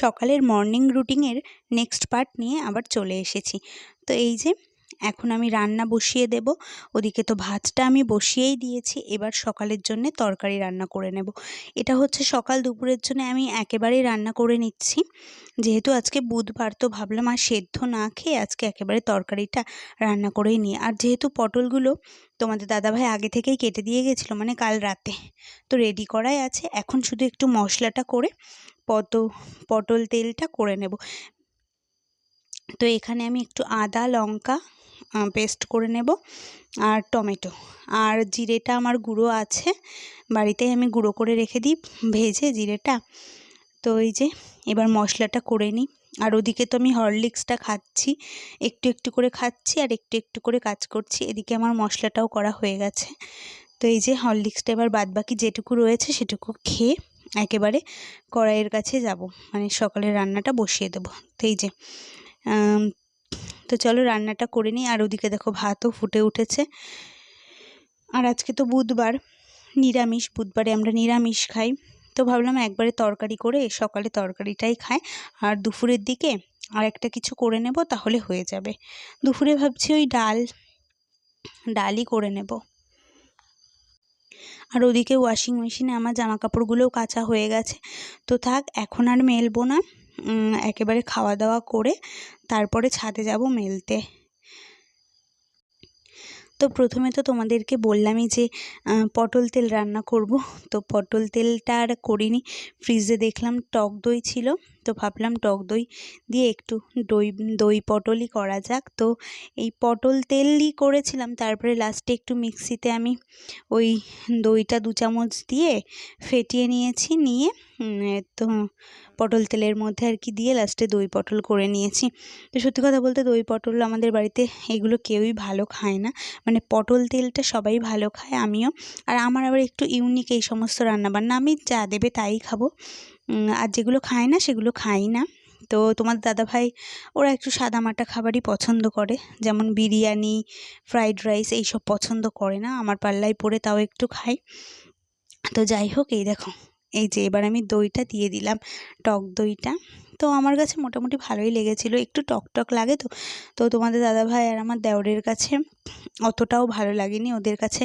সকালের মর্নিং রুটিনের next part নিয়ে আবার চলে এসেছি। তো এই যে এখন আমি রান্না বসিয়ে দেব। ওদিকে তো ভাতটা আমি বসিয়েই দিয়েছি, এবার সকালের জন্যে তরকারি রান্না করে নেব। এটা হচ্ছে সকাল দুপুরের জন্য আমি একেবারেই রান্না করে নিচ্ছি। যেহেতু আজকে বুধবার, তো ভাবলাম আর সেদ্ধ না খেয়ে আজকে একেবারে তরকারিটা রান্না করেই নিই। আর যেহেতু পটলগুলো তোমাদের দাদাভাই আগে থেকেই কেটে দিয়ে গেছিলো, মানে কাল রাতে, তো রেডি করাই আছে। এখন শুধু একটু মশলাটা করে পটল তেলটা করে নেব। তো এখানে আমি একটু আদা লঙ্কা পেস্ট করে নেব, আর টমেটো, আর জিরেটা আমার গুঁড়ো আছে, বাড়িতেই আমি গুঁড়ো করে রেখে দিই ভেজে জিরেটা। তো এই যে এবার মশলাটা করে নিই। আর ওদিকে তো আমি হরলিক্সটা খাচ্ছি, একটু একটু করে খাচ্ছি আর একটু একটু করে কাজ করছি। এদিকে আমার মশলাটাও করা হয়ে গেছে। তো এই যে হরলিক্সটা এবার বাদবাকি যেটুকু রয়েছে সেটুকু খেয়ে একেবারে কড়াইয়ের কাছে যাব, মানে সকালের রান্নাটা বসিয়ে দেবো। তো এই যে তো চলো রান্নাটা করে নিই। আর ওদিকে দেখো ভাতও ফুটে উঠেছে। আর আজকে তো বুধবার, নিরামিষ, বুধবারে আমরা নিরামিষ খাই। তো ভাবলাম একবারে তরকারি করে সকালে তরকারিটাই খাই, আর দুপুরের দিকে আর একটা কিছু করে নেব, তাহলে হয়ে যাবে। দুপুরে ভাবছি ওই ডালই করে নেব। আর ওদিকে ওয়াশিং মেশিনে আমার জামা কাপড়গুলোও কাচা হয়ে গেছে। তো থাক, এখন আর মেলবো না, একেবারে খাওয়া দাওয়া করে তারপরে ছাদে যাব মেলতে। তো প্রথমে তো তোমাদেরকে বললামই যে পটল তেল রান্না করব। তো পটল তেলটা আর করিনি, ফ্রিজে দেখলাম টক দই ছিল, তো ভাবলাম টক দই দিয়ে একটু দই পটলই করা যাক। তো এই পটল তেলই করেছিলাম, তারপরে লাস্টে একটু মিক্সিতে আমি ওই দইটা 2 চামচ দিয়ে ফেটিয়ে নিয়েছি, নিয়ে তো পটল তেলের মধ্যে আর কি দিয়ে লাস্টে দই পটল করে নিয়েছি। তো সত্যি কথা বলতে দই পটল আমাদের বাড়িতে এগুলো কেউই ভালো খায় না, মানে পটল তেলটা সবাই ভালো খায়, আমিও। আর আমার আবার একটু ইউনিক এই সমস্ত রান্নাবান্না, আমি যা দেবে তাই খাবো, আর যেগুলো খায় না সেগুলো খাই না। তো তোমার দাদাভাই ওরা একটু সাদামাটা খাবারই পছন্দ করে, যেমন বিরিয়ানি, ফ্রাইড রাইস এইসব পছন্দ করে না, আমার পাল্লায় পড়ে তাও একটু খাই। তো যাই হোক, এই দেখো এই যে এবার আমি দইটা দিয়ে দিলাম, টক দইটা। তো আমার কাছে মোটামুটি ভালোই লেগেছিলো, একটু টক টক লাগে তো। তো তোমাদের দাদাভাই আর আমার দেওরের কাছে অতটাও ভালো লাগেনি, ওদের কাছে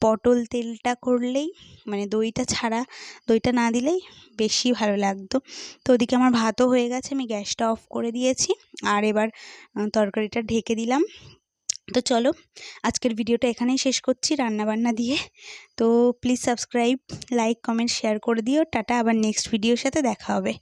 পটল তেলটা করলেই, মানে দইটা ছাড়া, দইটা না দিলেই বেশি ভালো লাগতো। তো ওদিকে আমার ভাতও হয়ে গেছে, আমি গ্যাসটা অফ করে দিয়েছি, আর এবার তরকারিটা ঢেকে দিলাম। তো চলো আজকের ভিডিওটা এখানেই শেষ করছি রান্নাবান্না দিয়ে। তো please subscribe, like, comment, share করে দিও। টাটা, আবার নেক্সট ভিডিওর সাথে দেখা হবে।